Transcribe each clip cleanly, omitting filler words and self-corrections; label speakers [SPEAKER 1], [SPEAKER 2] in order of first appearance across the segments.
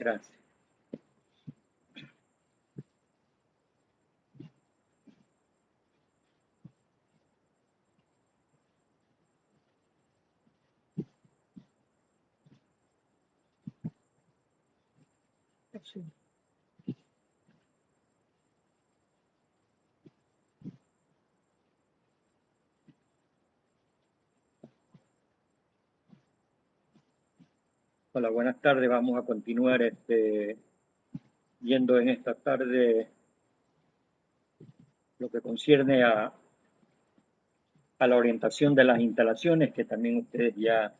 [SPEAKER 1] Gracias. Sí. Hola, buenas tardes. Vamos a continuar viendo en esta tarde lo que concierne a la orientación de las instalaciones, que también ustedes ya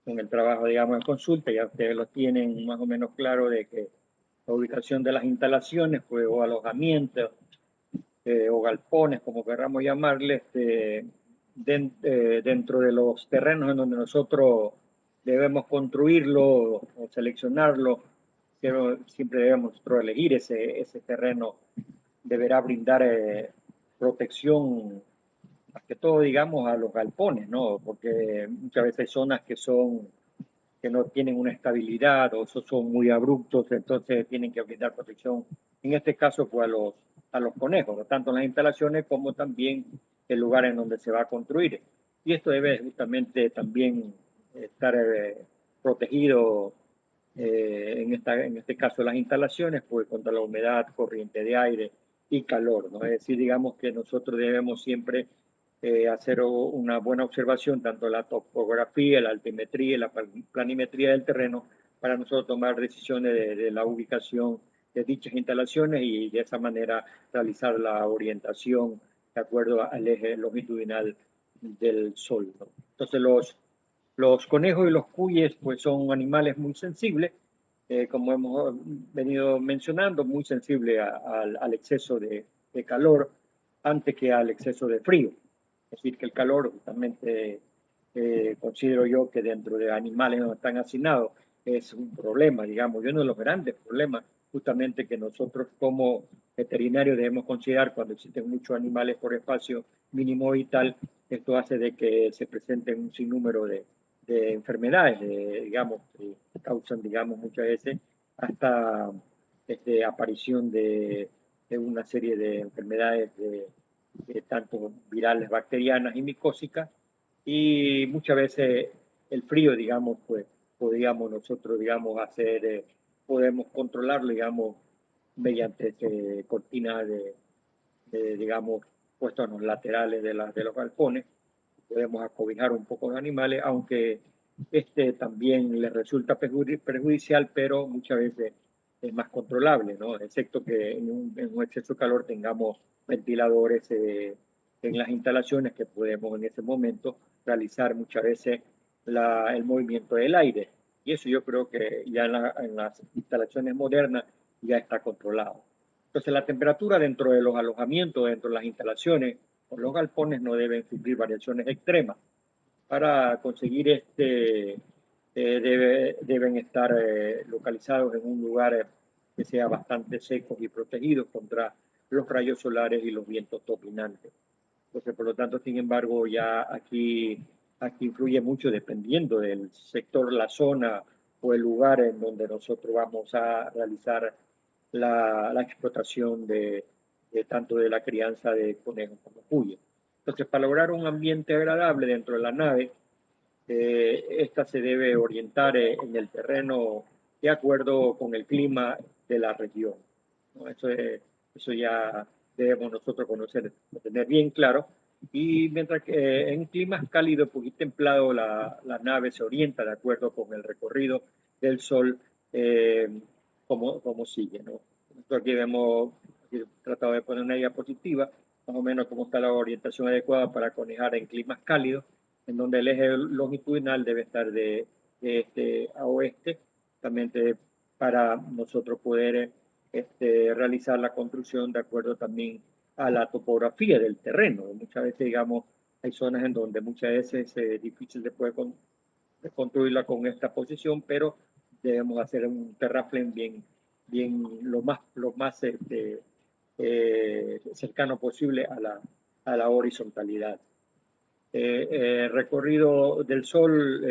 [SPEAKER 1] con el trabajo, digamos, en consulta, ya ustedes lo tienen más o menos claro de que la ubicación de las instalaciones, pues, o alojamientos, o galpones, como queramos llamarles, dentro de los terrenos en donde nosotros debemos construirlo o seleccionarlo, pero siempre debemos nosotros elegir ese terreno. Deberá brindar protección, más que todo, digamos, a los galpones, ¿no? Porque muchas veces hay zonas que no tienen una estabilidad o son muy abruptos, entonces tienen que brindar protección. En este caso, pues a los conejos, ¿no? Tanto en las instalaciones como también el lugar en donde se va a construir. Y esto debe justamente también estar protegido, en este caso las instalaciones, pues contra la humedad, corriente de aire y calor, ¿no? Es decir, digamos que nosotros debemos siempre hacer una buena observación, tanto la topografía, la altimetría y la planimetría del terreno, para nosotros tomar decisiones de la ubicación de dichas instalaciones y de esa manera realizar la orientación de acuerdo al eje longitudinal del sol, ¿no? Entonces los conejos y los cuyes pues son animales muy sensibles, como hemos venido mencionando, muy sensibles al exceso de calor antes que al exceso de frío. Es decir, que el calor justamente considero yo que dentro de animales no están hacinados es un problema, digamos, y uno de los grandes problemas justamente que nosotros como veterinarios debemos considerar cuando existen muchos animales por espacio mínimo vital. Esto hace de que se presenten un sinnúmero de enfermedades, digamos, que causan, digamos, muchas veces hasta aparición de una serie de enfermedades tanto virales, bacterianas y micóticas, y muchas veces el frío, digamos, pues podríamos nosotros, digamos, podemos controlarlo, digamos, mediante cortinas digamos, puestos en los laterales de los galpones. Podemos acobijar un poco de animales, aunque también les resulta perjudicial, pero muchas veces es más controlable, ¿no? Excepto que en un exceso de calor tengamos ventiladores en las instalaciones que podemos en ese momento realizar muchas veces el movimiento del aire. Y eso yo creo que ya en las instalaciones modernas ya está controlado. Entonces la temperatura dentro de los alojamientos, dentro de las instalaciones o los galpones no deben sufrir variaciones extremas. Para conseguir deben estar localizados en un lugar que sea bastante seco y protegido contra los rayos solares y los vientos dominantes. Entonces, por lo tanto, sin embargo, ya aquí influye mucho dependiendo del sector, la zona o el lugar en donde nosotros vamos a realizar la explotación tanto de la crianza de conejos como cuyes. Entonces, para lograr un ambiente agradable dentro de la nave, esta se debe orientar en el terreno de acuerdo con el clima de la región, ¿no? Eso ya debemos nosotros conocer, tener bien claro. Y mientras que en climas cálidos y templados la nave se orienta de acuerdo con el recorrido del sol, eh, como sigue, ¿no? Nosotros aquí aquí tratado de poner una diapositiva, más o menos cómo está la orientación adecuada para conejar en climas cálidos, en donde el eje longitudinal debe estar de este a oeste, también para nosotros poder realizar la construcción de acuerdo también a la topografía del terreno. Muchas veces, digamos, hay zonas en donde muchas veces es difícil de poder de construirla con esta posición, pero debemos hacer un terraplén bien lo más cercano posible a la horizontalidad. Recorrido del sol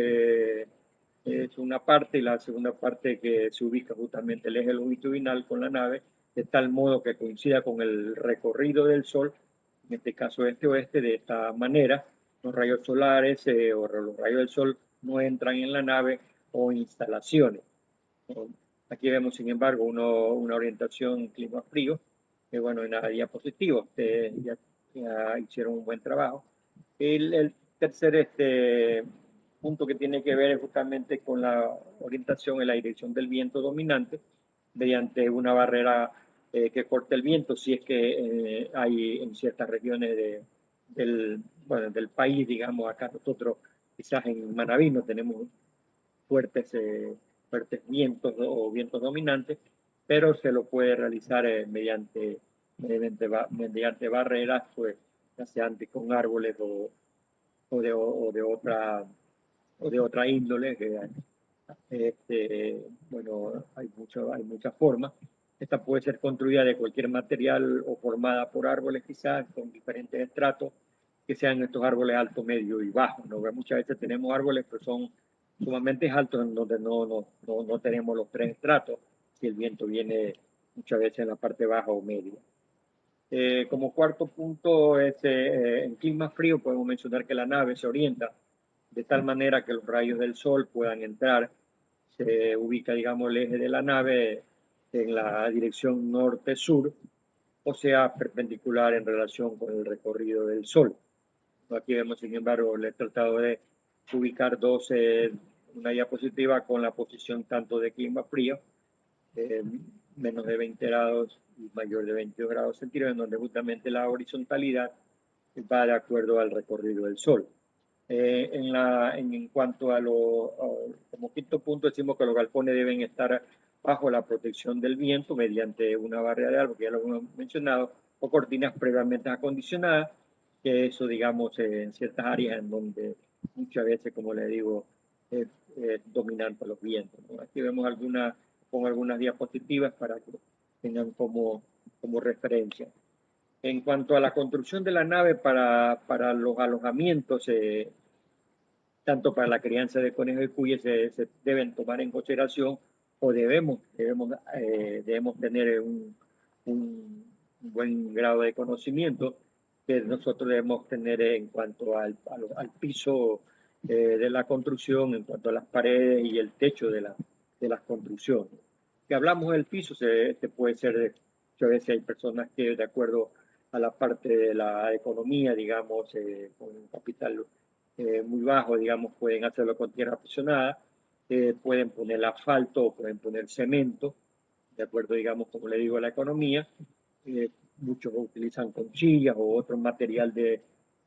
[SPEAKER 1] es una parte, y la segunda parte que se ubica justamente el eje longitudinal con la nave, de tal modo que coincida con el recorrido del Sol, en este caso este-oeste. De esta manera los rayos solares o los rayos del Sol no entran en la nave o instalaciones. Aquí vemos, sin embargo, una orientación clima frío, que bueno, en la diapositiva ya hicieron un buen trabajo. El tercer punto que tiene que ver justamente con la orientación en la dirección del viento dominante, mediante una barrera que corte el viento, si es que hay en ciertas regiones del país. Digamos, acá nosotros quizás en Manabí no tenemos fuertes, fuertes vientos o vientos dominantes, pero se lo puede realizar mediante barreras, pues, ya sean con árboles o de otra índole. Bueno, hay muchas formas. Esta puede ser construida de cualquier material o formada por árboles, quizás con diferentes estratos, que sean estos árboles alto, medio y bajo, ¿no? Muchas veces tenemos árboles que son sumamente altos, en donde no tenemos los tres estratos, si el viento viene muchas veces en la parte baja o media. Como cuarto punto, en clima frío podemos mencionar que la nave se orienta de tal manera que los rayos del sol puedan entrar. Se ubica, digamos, el eje de la nave en la dirección norte-sur, o sea, perpendicular en relación con el recorrido del sol. Aquí vemos, sin embargo, le he tratado de ubicar una diapositiva con la posición tanto de clima frío, eh, menos de 20 grados y mayor de 22 grados centígrados, en donde justamente la horizontalidad va de acuerdo al recorrido del sol. En cuanto como quinto punto, decimos que los galpones deben estar bajo la protección del viento mediante una barrera de árbol, que ya lo hemos mencionado, o cortinas previamente acondicionadas, que eso, digamos, en ciertas áreas en donde muchas veces, como le digo, es dominante los vientos, ¿no? Aquí vemos con algunas diapositivas para que tengan como referencia. En cuanto a la construcción de la nave para los alojamientos, tanto para la crianza de conejos y cuyes, se deben tomar en consideración, o debemos tener un buen grado de conocimiento que nosotros debemos tener en cuanto al piso de la construcción, en cuanto a las paredes y el techo de las construcciones. Si hablamos del piso, puede ser, muchas veces hay personas que, de acuerdo a la parte de la economía, digamos, con un capital muy bajo, digamos, pueden hacerlo con tierra aprisionada, pueden poner asfalto o pueden poner cemento, de acuerdo, digamos, como le digo, a la economía. Muchos utilizan conchillas o otro material que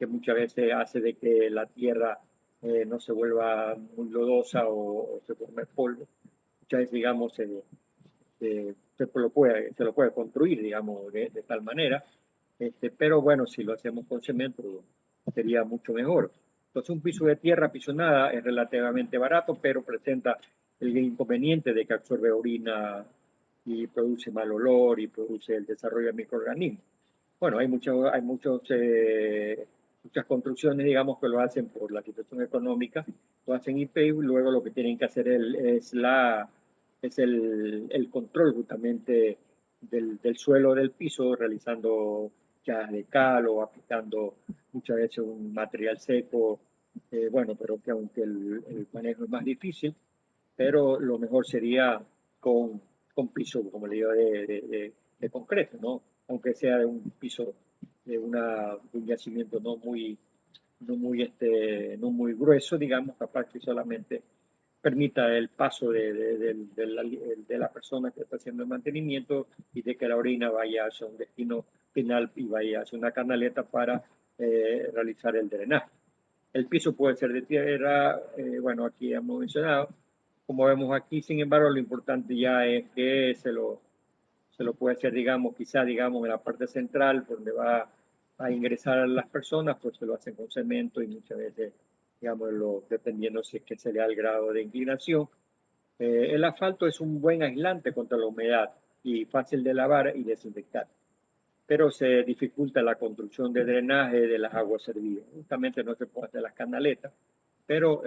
[SPEAKER 1] muchas veces hace de que la tierra no se vuelva muy lodosa o se forme polvo. Muchas veces, digamos, se lo puede construir, digamos, de tal manera. Pero bueno, si lo hacemos con cemento sería mucho mejor. Entonces, un piso de tierra apisonada es relativamente barato, pero presenta el inconveniente de que absorbe orina y produce mal olor y produce el desarrollo de microorganismos. Bueno, muchas construcciones, digamos, que lo hacen por la situación económica, lo hacen IPEI, y luego lo que tienen que hacer es el control justamente del suelo del piso, realizando ya de cal o aplicando muchas veces un material seco. Bueno, pero que aunque el manejo es más difícil, pero lo mejor sería con, con piso, como le digo, de concreto, ¿no? Aunque sea de un piso de un yacimiento no muy grueso, digamos, capaz que solamente permita el paso de la persona que está haciendo el mantenimiento, y de que la orina vaya hacia un destino final y vaya hacia una canaleta para realizar el drenaje. El piso puede ser de tierra, bueno, aquí hemos mencionado. Como vemos aquí, sin embargo, lo importante ya es que se lo puede hacer, digamos, quizá, digamos, en la parte central, donde va a ingresar las personas, pues se lo hacen con cemento, y muchas veces, digamos, dependiendo si es que se le da el grado de inclinación. El asfalto es un buen aislante contra la humedad y fácil de lavar y desinfectar, pero se dificulta la construcción de drenaje de las aguas servidas. Justamente no se puede hacer las canaletas, pero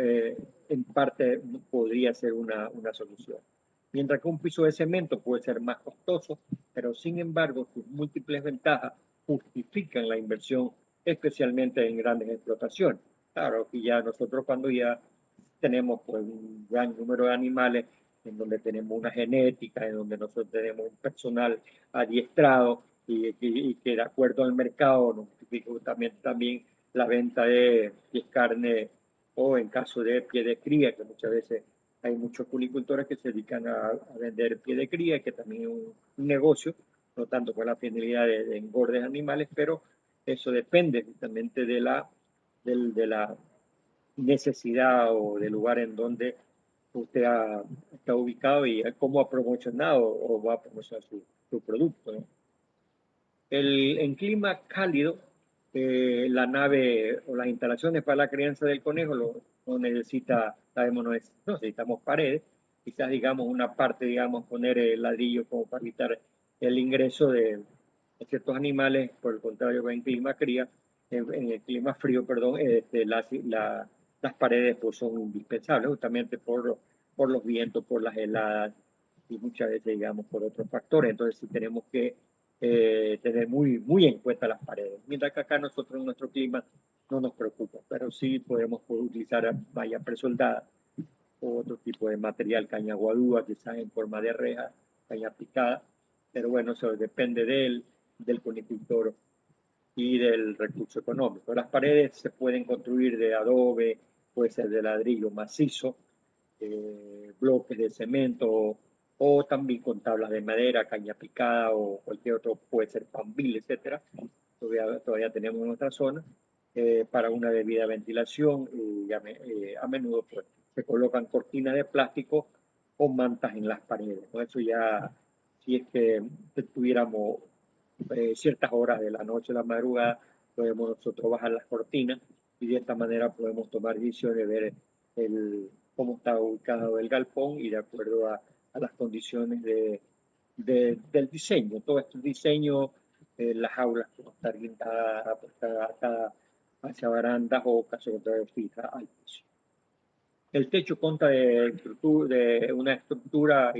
[SPEAKER 1] en parte podría ser una solución. Mientras que un piso de cemento puede ser más costoso, pero sin embargo sus múltiples ventajas justifican la inversión, especialmente en grandes explotaciones. Claro, que ya nosotros cuando ya tenemos pues, un gran número de animales, en donde tenemos una genética, en donde nosotros tenemos un personal adiestrado y que de acuerdo al mercado nos justifica también la venta de carne o en caso de pie de cría, que muchas veces hay muchos cunicultores que se dedican a vender pie de cría, que también es un negocio, no tanto con la finalidad de engordes animales, pero eso depende justamente de la necesidad o del lugar en donde usted está ubicado y cómo ha promocionado o va a promocionar su producto, ¿no? En clima cálido, la nave o las instalaciones para la crianza del conejo no necesita, sabemos, no necesitamos paredes, quizás digamos una parte, digamos, poner el ladrillo como para evitar el ingreso de ciertos animales, por el contrario, en clima fría, en el clima frío, perdón, las paredes pues, son indispensables justamente por los vientos, por las heladas y muchas veces, digamos, por otros factores. Entonces, si tenemos que tener muy en cuenta las paredes. Mientras que acá nosotros en nuestro clima no nos preocupa, pero sí podemos utilizar malla presoldada o otro tipo de material, caña guadúa, quizás en forma de reja, caña picada, pero bueno, eso depende del conicultor y del recurso económico. Las paredes se pueden construir de adobe, puede ser de ladrillo macizo, bloques de cemento o también con tablas de madera, caña picada o cualquier otro, puede ser pambil, etcétera. Todavía tenemos nuestra zona para una debida ventilación y a menudo pues, se colocan cortinas de plástico o mantas en las paredes. ¿No? Eso ya, si es que tuviéramos ciertas horas de la noche o la madrugada, podemos nosotros bajar las cortinas y de esta manera podemos tomar decisiones de ver cómo está ubicado el galpón y de acuerdo a las condiciones del diseño. Todo este diseño, las aulas como estar orientadas hacia barandas o caso contrario fija al piso. El techo consta de una estructura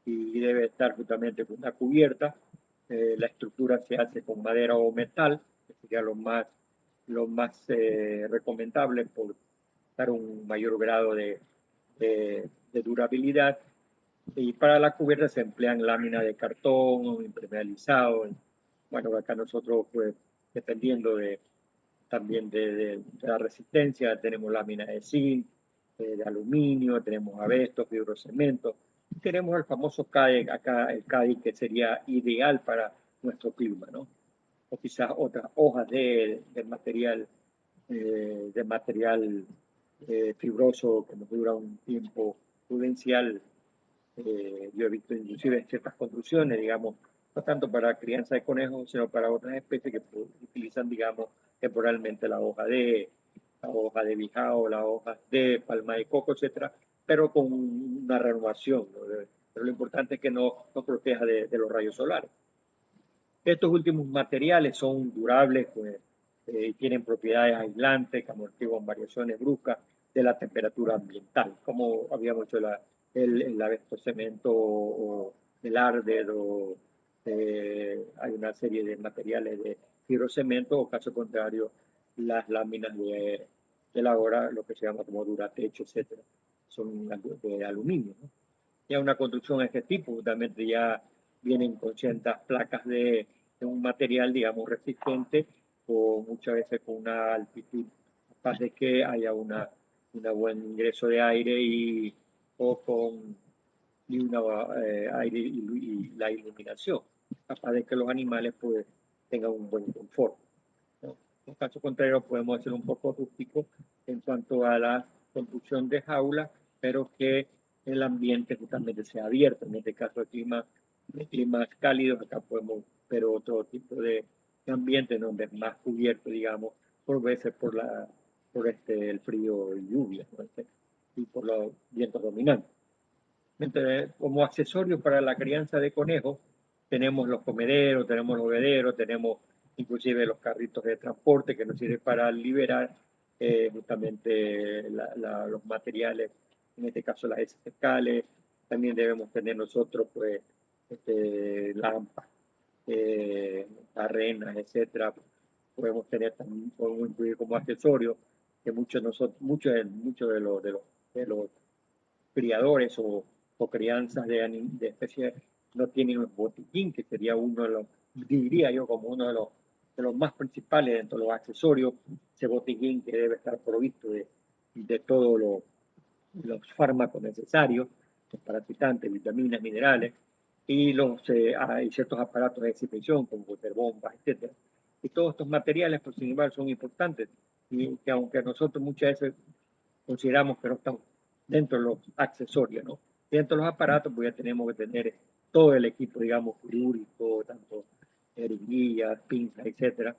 [SPEAKER 1] y debe estar justamente con una cubierta. La estructura se hace con madera o metal, que sería lo más recomendable por dar un mayor grado de durabilidad. Y para la cubierta se emplean láminas de cartón, impermeabilizado. Bueno, acá nosotros, pues, dependiendo también de la resistencia, tenemos láminas de zinc, de aluminio, tenemos asbesto, fibrocemento. Tenemos el famoso CADE, acá el CADE que sería ideal para nuestro clima, ¿no? O quizás otras hojas de material fibroso que nos dura un tiempo prudencial. Yo he visto inclusive ciertas construcciones, digamos, no tanto para crianza de conejos, sino para otras especies que utilizan, digamos, temporalmente la hoja de bijao, la hoja de palma de coco, etcétera, pero con una renovación, ¿no? Pero lo importante es que no proteja de los rayos solares. Estos últimos materiales son durables, pues, tienen propiedades aislantes que amortiguan variaciones bruscas de la temperatura ambiental, como habíamos hecho el abeto cemento o el arder o hay una serie de materiales de fibrocemento o caso contrario las láminas de la hora, lo que se llama como duratecho, etcétera, son de aluminio, ¿no? Ya una construcción de este tipo, justamente ya vienen con ciertas placas de un material, digamos, resistente o muchas veces con una altitud capaz de que haya un buen ingreso de aire o con una, aire y la iluminación, capaz de que los animales pues, tengan un buen confort, ¿no? En caso contrario, podemos hacer un poco rústico en cuanto a la construcción de jaulas, pero que el ambiente justamente sea abierto. En este caso, de climas cálidos, acá podemos ver otro tipo de ambiente donde es más cubierto, digamos, por veces por el frío y lluvia, ¿no? Y por los vientos dominantes. Entonces, como accesorio para la crianza de conejos, tenemos los comederos, tenemos los bebederos, tenemos inclusive los carritos de transporte que nos sirven para liberar justamente los materiales, en este caso las heces fecales. También debemos tener nosotros, pues, lámparas, barrenas, etcétera. Podemos tener también, podemos incluir como accesorio que muchos de los criadores o crianzas de especies no tienen un botiquín, que sería uno de los, diría yo, como uno de los más principales dentro de los accesorios, ese botiquín que debe estar provisto de todos los fármacos necesarios, desparasitantes, vitaminas, minerales, y hay ciertos aparatos de desinfección como bombas, etcétera. Y todos estos materiales, por sin embargo, son importantes, y que aunque nosotros muchas veces consideramos que no están dentro de los accesorios, ¿no? Dentro de los aparatos, pues ya tenemos que tener todo el equipo, digamos, quirúrgico, tanto jeringuillas, pinzas, etcétera.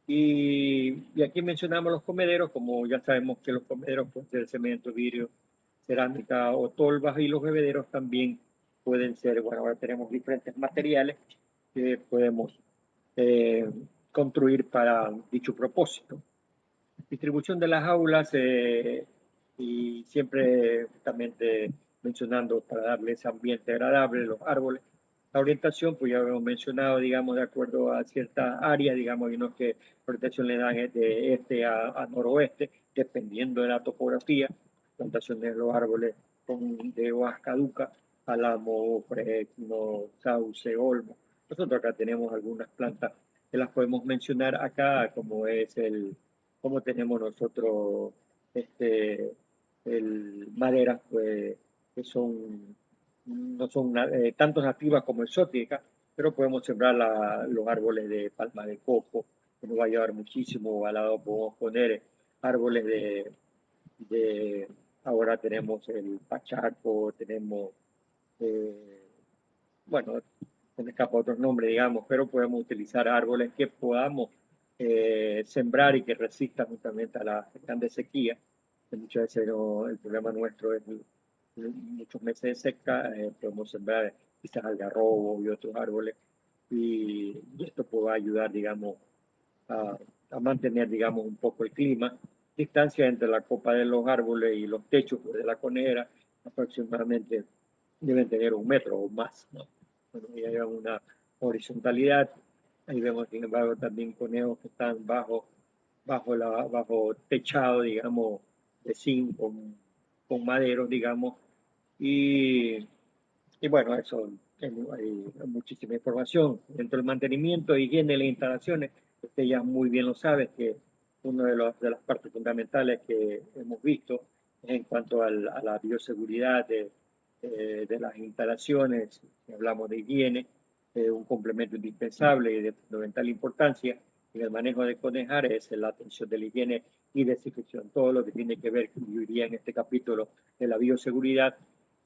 [SPEAKER 1] Y aquí mencionamos los comederos, como ya sabemos que los comederos pueden ser cemento, vidrio, cerámica o tolvas, y los bebederos también pueden ser, bueno, ahora tenemos diferentes materiales que podemos eh, construir para dicho propósito. Distribución de las aulas, y siempre justamente mencionando para darle ese ambiente agradable, los árboles. La orientación, pues ya hemos mencionado, digamos, de acuerdo a cierta área, digamos, hay unos que orientación le dan de este a noroeste, dependiendo de la topografía. Plantaciones de los árboles de hojas caducas, álamo, fresno, sauce, olmo. Nosotros acá tenemos algunas plantas que las podemos mencionar acá, como tenemos nosotros maderas, pues, que no son tanto nativas como exóticas, pero podemos sembrar los árboles de palma de coco, que nos va a llevar muchísimo. Al lado podemos poner árboles de ahora tenemos el pachaco, tenemos, eh, bueno, se me escapa otro nombre, digamos, pero podemos utilizar árboles que podamos sembrar y que resistan justamente a las grandes sequías, que muchas veces el problema nuestro es muchos meses de seca. Podemos sembrar quizás algarrobo y otros árboles, y esto puede ayudar, digamos, a, a mantener, digamos, un poco el clima. Distancia entre la copa de los árboles y los techos de la conera aproximadamente deben tener 1 metro o más, ¿no? Bueno, y hay una horizontalidad. Ahí vemos, sin embargo, también conejos que están bajo techado, digamos, de zinc con maderos, digamos, y, y bueno, eso, hay muchísima información. Dentro del mantenimiento e higiene de las instalaciones, usted ya muy bien lo sabe, que una de las partes fundamentales que hemos visto es en cuanto a la bioseguridad de las instalaciones. Si hablamos de higiene, un complemento indispensable y de fundamental importancia en el manejo de conejares es la atención de la higiene y desinfección. Todo lo que tiene que ver, yo diría en este capítulo, de la bioseguridad.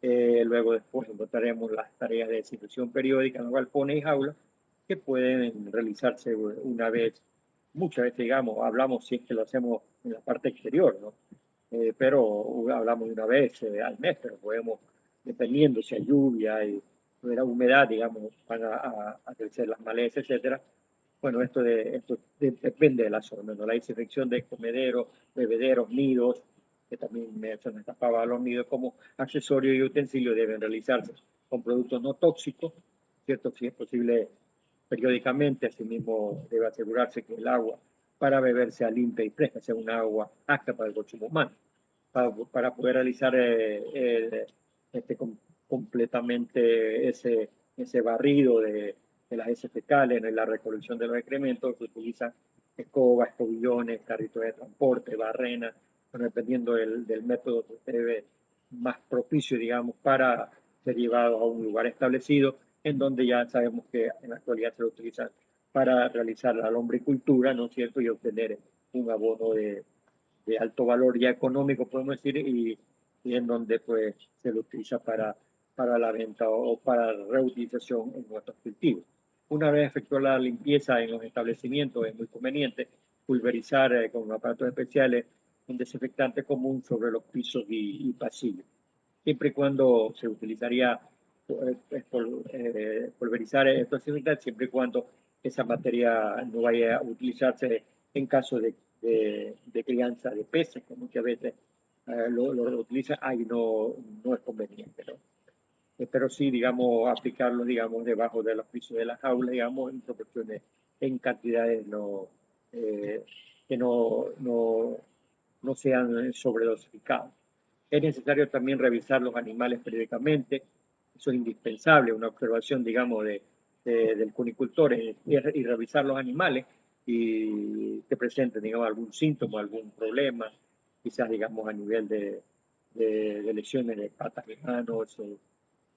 [SPEAKER 1] Luego después encontraremos las tareas de desinfección periódica en los galpones y jaulas, que pueden realizarse una vez, muchas veces, digamos, hablamos si es que lo hacemos en la parte exterior, ¿no? Pero hablamos de una vez al mes, pero podemos, dependiendo si hay lluvia y la humedad, digamos, van a crecer las malezas, etcétera. Bueno, esto depende de la zona, ¿no? La desinfección de comederos, bebederos, nidos, que también se me escapaba los nidos, como accesorio y utensilio deben realizarse con productos no tóxicos, ¿cierto? Si es posible, periódicamente. Asimismo, debe asegurarse que el agua para beber sea limpia y fresca, sea un agua apta para el consumo humano. Para poder realizar este, completamente ese barrido de las heces fecales, en la recolección de los excrementos, se utilizan escobas, escobillones, carritos de transporte, barrenas, bueno, dependiendo del método que usted ve más propicio, digamos, para ser llevados a un lugar establecido, en donde ya sabemos que en la actualidad se lo utilizan para realizar la lombricultura, ¿no es cierto?, y obtener un abono de alto valor ya económico, podemos decir, y en donde pues se lo utiliza para la venta o para reutilización en nuestros cultivos. Una vez efectuada la limpieza en los establecimientos, es muy conveniente pulverizar con aparatos especiales un desinfectante común sobre los pisos y pasillos. Siempre y cuando se utilizaría pulverizar estos desinfectantes, siempre y cuando esa materia no vaya a utilizarse en caso de de crianza de peces, que muchas veces lo utilizan, ahí no es conveniente, ¿no? Pero sí, digamos, aplicarlo, digamos, debajo de los pisos de las jaulas, digamos, en proporciones, en cantidades eh, que no sean sobredosificados. Es necesario también revisar los animales periódicamente, eso es indispensable, una observación, digamos, del cunicultor y revisar los animales y que presenten, digamos, algún síntoma, algún problema, quizás, digamos, a nivel de lesiones de patas y manos,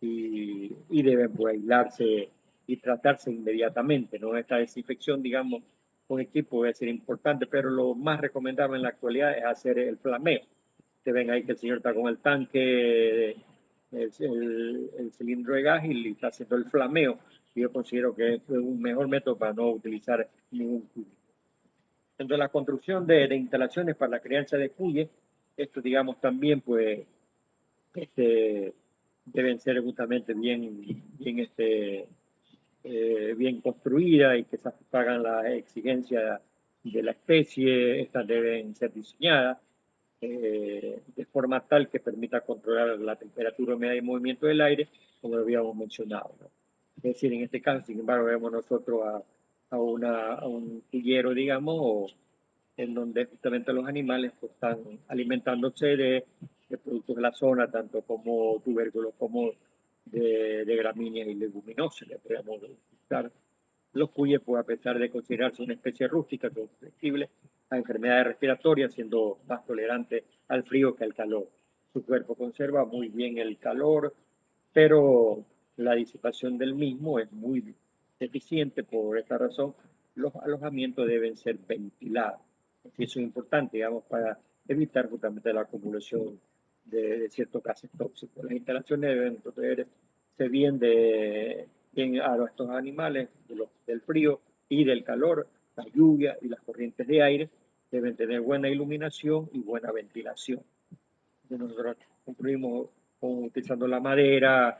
[SPEAKER 1] y deben pues, aislarse y tratarse inmediatamente, ¿no? Esta desinfección, digamos, con equipo debe ser importante, pero lo más recomendable en la actualidad es hacer el flameo. Ustedes ven ahí que el señor está con el tanque, el cilindro de gas y está haciendo el flameo. Y yo considero que es un mejor método para no utilizar ningún cuye. Dentro de la construcción de instalaciones para la crianza de cuyes, esto digamos también pues este, deben ser justamente bien construidas y que satisfagan las exigencias de la especie. Estas deben ser diseñadas de forma tal que permita controlar la temperatura, humedad y movimiento del aire, como lo habíamos mencionado, ¿no? Es decir, en este caso, sin embargo, vemos nosotros a un tillero, digamos, en donde justamente los animales pues, están alimentándose de productos de la zona, tanto como tubérculos como de gramíneas y leguminosas. Le podemos utilizar los cuyes, pues, a pesar de considerarse una especie rústica, son susceptibles a enfermedades respiratorias, siendo más tolerantes al frío que al calor. Su cuerpo conserva muy bien el calor, pero la disipación del mismo es muy deficiente. Por esta razón, los alojamientos deben ser ventilados. Y eso es importante, digamos, para evitar justamente la acumulación de ciertos gases tóxicos. Las instalaciones deben protegerse bien a estos animales del frío y del calor, la lluvia y las corrientes de aire. Deben tener buena iluminación y buena ventilación. Nosotros construimos utilizando la madera,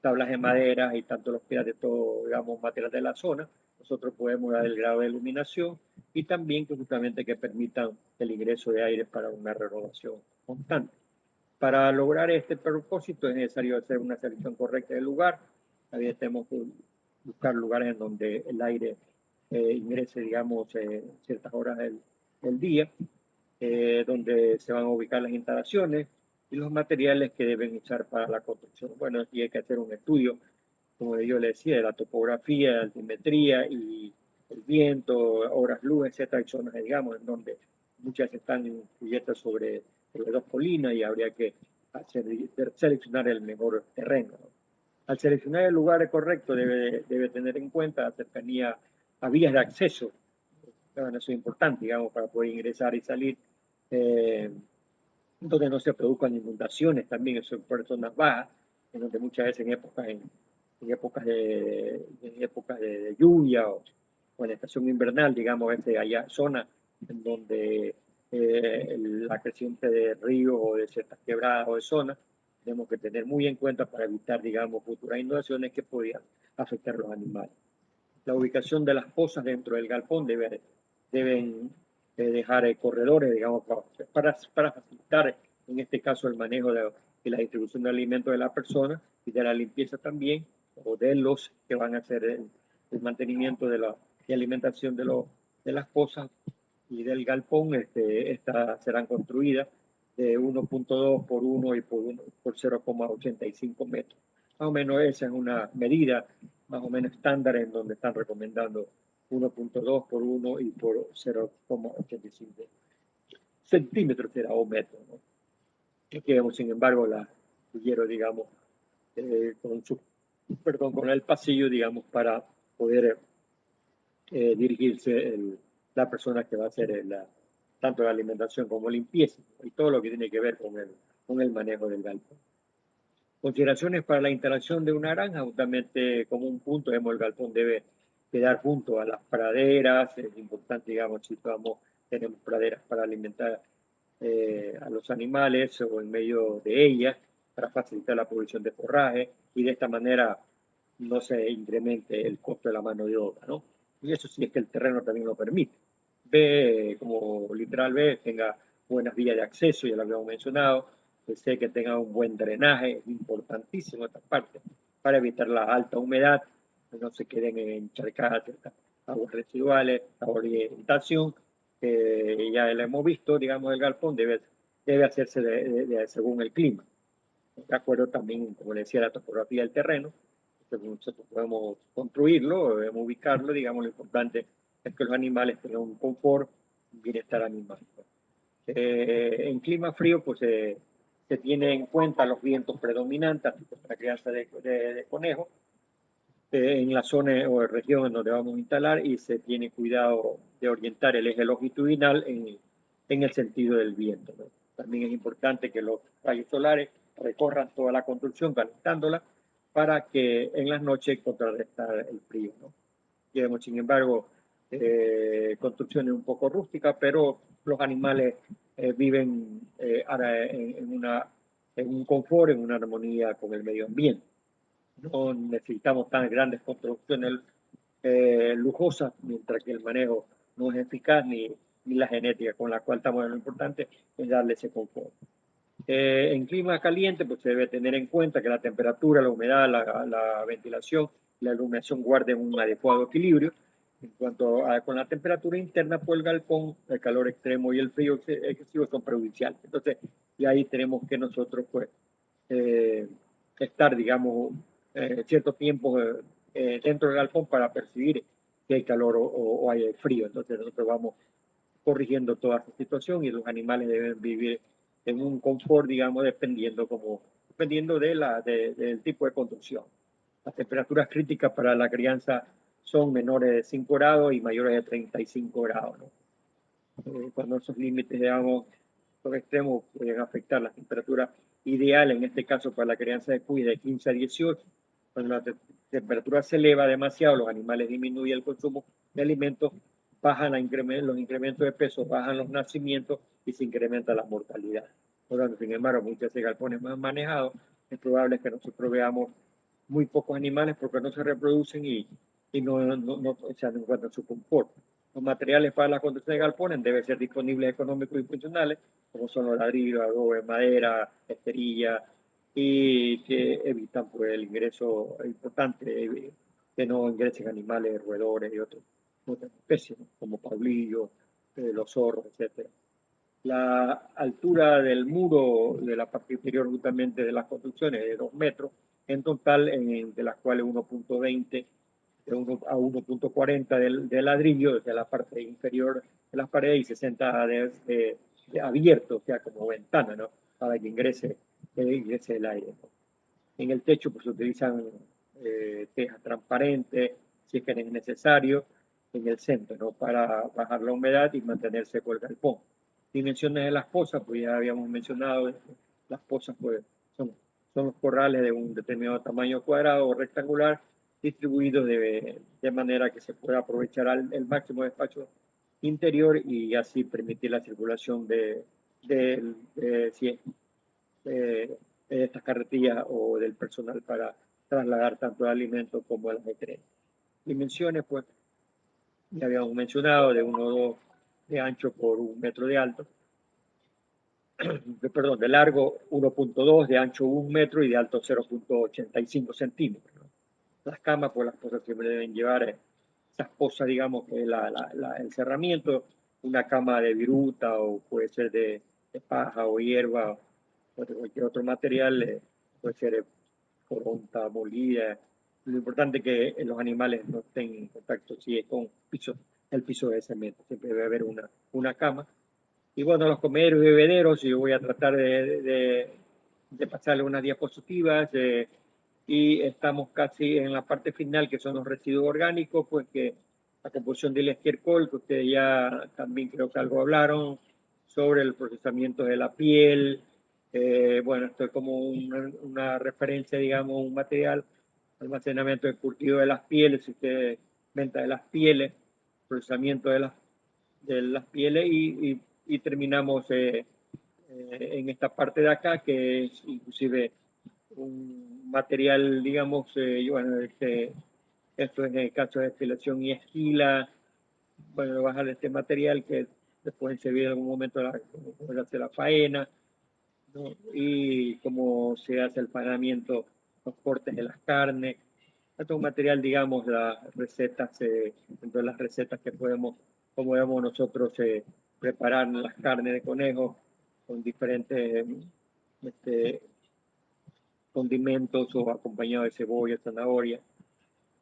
[SPEAKER 1] tablas de madera y tanto los pies de todo, digamos, material de la zona. Nosotros podemos dar el grado de iluminación y también que justamente que permitan el ingreso de aire para una renovación constante. Para lograr este propósito es necesario hacer una selección correcta del lugar. También tenemos que buscar lugares en donde el aire ingrese, digamos, ciertas horas del día, donde se van a ubicar las instalaciones y los materiales que deben usar para la construcción. Bueno, aquí hay que hacer un estudio, como yo le decía, de la topografía, la altimetría y el viento, horas luz, etcétera. Hay zonas, digamos, en donde muchas están cubiertas sobre dos colinas y habría que seleccionar el mejor terreno, ¿no? Al seleccionar el lugar correcto debe tener en cuenta la cercanía a vías de acceso. Bueno, eso es importante, digamos, para poder ingresar y salir, eh, donde no se produzcan inundaciones también, eso en zonas bajas, en donde muchas veces en épocas de lluvia o en la estación invernal, digamos, a veces hay zonas en donde la creciente de ríos o de ciertas quebradas o de zonas, tenemos que tener muy en cuenta para evitar, digamos, futuras inundaciones que podrían afectar a los animales. La ubicación de las pozas dentro del galpón deben dejar corredores, digamos, para facilitar, en este caso, el manejo de la distribución de alimentos de la persona y de la limpieza también, o de los que van a hacer el mantenimiento de alimentación de las pozas y del galpón. Estas serán construidas de 1.2 por 1 y por 0,85 metros. Más o menos esa es una medida más o menos estándar en donde están recomendando 1.2 por 1 y por 0,85 centímetros o metros, ¿no? Aquí vemos, sin embargo, la quiero, digamos, con el pasillo, digamos, para poder dirigirse la persona que va a hacer tanto la alimentación como limpieza y todo lo que tiene que ver con el manejo del galpón. Consideraciones para la instalación de una granja, justamente como un punto, vemos el galpón debe quedar junto a las praderas. Es importante, digamos, si tenemos praderas para alimentar a los animales o en medio de ellas para facilitar la producción de forraje y de esta manera no se incremente el costo de la mano de obra, ¿no? Y eso sí es que el terreno también lo permite. B, como literal B, tenga buenas vías de acceso, ya lo habíamos mencionado, que C, que tenga un buen drenaje, es importantísimo esta parte, para evitar la alta humedad, que no se queden encharcadas aguas residuales, la orientación, que ya lo hemos visto, digamos, el galpón debe hacerse según el clima, de acuerdo también, como decía, la topografía del terreno. Nosotros podemos construirlo, debemos ubicarlo, digamos, lo importante es que los animales tengan un confort, un bienestar animal. En clima frío, pues se tiene en cuenta los vientos predominantes para la crianza de conejos en la zona o región en donde vamos a instalar, y se tiene cuidado de orientar el eje longitudinal en el sentido del viento, ¿no? También es importante que los rayos solares recorran toda la construcción calentándola para que en las noches contrarrestar el frío, ¿no? Tenemos, sin embargo, construcciones un poco rústicas, pero los animales viven en un confort, en una armonía con el medio ambiente. No necesitamos tan grandes construcciones lujosas, mientras que el manejo no es eficaz, ni la genética con la cual estamos. Lo importante es darle ese confort. En clima caliente, pues se debe tener en cuenta que la temperatura, la humedad, la ventilación, la iluminación guarden un adecuado equilibrio. En cuanto a con la temperatura interna, pues el galpón, el calor extremo y el frío excesivo son perjudiciales. Entonces, y ahí tenemos que nosotros, pues, eh, estar, digamos, cierto tiempo dentro del galpón para percibir si hay calor o hay frío. Entonces, nosotros vamos corrigiendo toda esta situación, y los animales deben vivir en un confort, digamos, dependiendo del tipo de construcción. Las temperaturas críticas para la crianza son menores de 5 grados y mayores de 35 grados, ¿no? Cuando esos límites, digamos, son extremos, pueden afectar las temperaturas ideales, en este caso para la crianza de cuy, de 15 a 18. Cuando la temperatura se eleva demasiado, los animales disminuyen el consumo de alimentos, bajan los incrementos de peso, bajan los nacimientos y se incrementa la mortalidad. Por lo tanto, sin embargo, muchos galpones más manejados, es probable que nosotros veamos muy pocos animales porque no se reproducen y no se encuentran su confort. Los materiales para la construcción de galpones deben ser disponibles, económicos y funcionales, como son los ladrillos, adobe, madera, esterilla, y que evitan, pues, el ingreso importante, que no ingresen animales, roedores y otras especies, ¿no? Como pablillos, los zorros, etcétera. La altura del muro de la parte inferior justamente de las construcciones es de 2 metros, en total, de las cuales 1.20 de 1 a 1.40 del ladrillo desde la parte inferior de las paredes, y 60 de abierto, o sea, como ventana, ¿no? Para que ingrese el aire, ¿no? En el techo, pues se utilizan tejas transparentes, si es que es necesario, en el centro, ¿no? Para bajar la humedad y mantener seco el galpón. Dimensiones de las pozas, pues ya habíamos mencionado, las pozas, pues son los corrales de un determinado tamaño cuadrado o rectangular, distribuidos de manera que se pueda aprovechar el máximo de espacio interior, y así permitir la circulación si de estas carretillas o del personal para trasladar tanto el alimento como el recreo. Dimensiones, pues, ya habíamos mencionado, de 1,2 de ancho por 1 metro de alto, perdón, de largo 1.2, de ancho 1 metro y de alto 0.85 centímetros, ¿no? Las camas, pues las posas siempre deben llevar esas posas, digamos, que el cerramiento, una cama de viruta o puede ser de paja o hierba o de cualquier otro material, puede ser coronta molida. Lo importante es que los animales no estén en contacto si es con el piso de cemento. Siempre debe haber una cama. Y bueno, los comederos y bebederos, yo voy a tratar de pasarle unas diapositivas, y estamos casi en la parte final, que son los residuos orgánicos, pues que la composición del estiércol, que ustedes ya también creo que algo hablaron, sobre el procesamiento de la piel. Bueno, esto es como una referencia, digamos, un material, almacenamiento de curtido de las pieles, si ustedes, venta de las pieles, procesamiento de las pieles, y terminamos en esta parte de acá, que es inclusive un material, digamos, bueno, esto es en el caso de destilación y esquila, bueno, bajar este material que después se ve en algún momento cómo se hace la faena, ¿no? Y cómo se hace el panamiento, los cortes de las carnes. Esto es un material, digamos, las recetas, dentro de las recetas que podemos nosotros preparar las carnes de conejo con diferentes este, condimentos o acompañado de cebolla, zanahoria,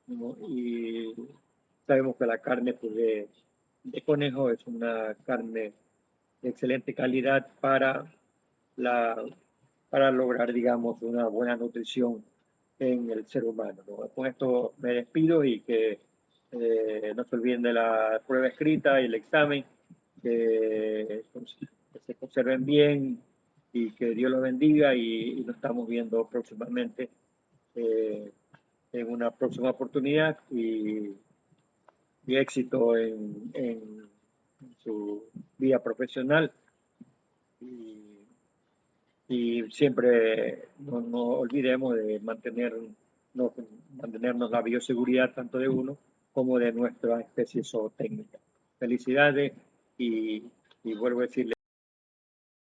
[SPEAKER 1] ¿no? Y sabemos que la carne pues, de conejo es una carne de excelente calidad la, para lograr, digamos, una buena nutrición en el ser humano, ¿no? Con esto me despido y que no se olviden de la prueba escrita y el examen, que se conserven bien y que Dios los bendiga y nos estamos viendo próximamente eh, en una próxima oportunidad y éxito en su vida profesional y, y siempre no olvidemos de mantenernos la bioseguridad tanto de uno como de nuestra especie zootécnica. Felicidades y, y vuelvo a decirle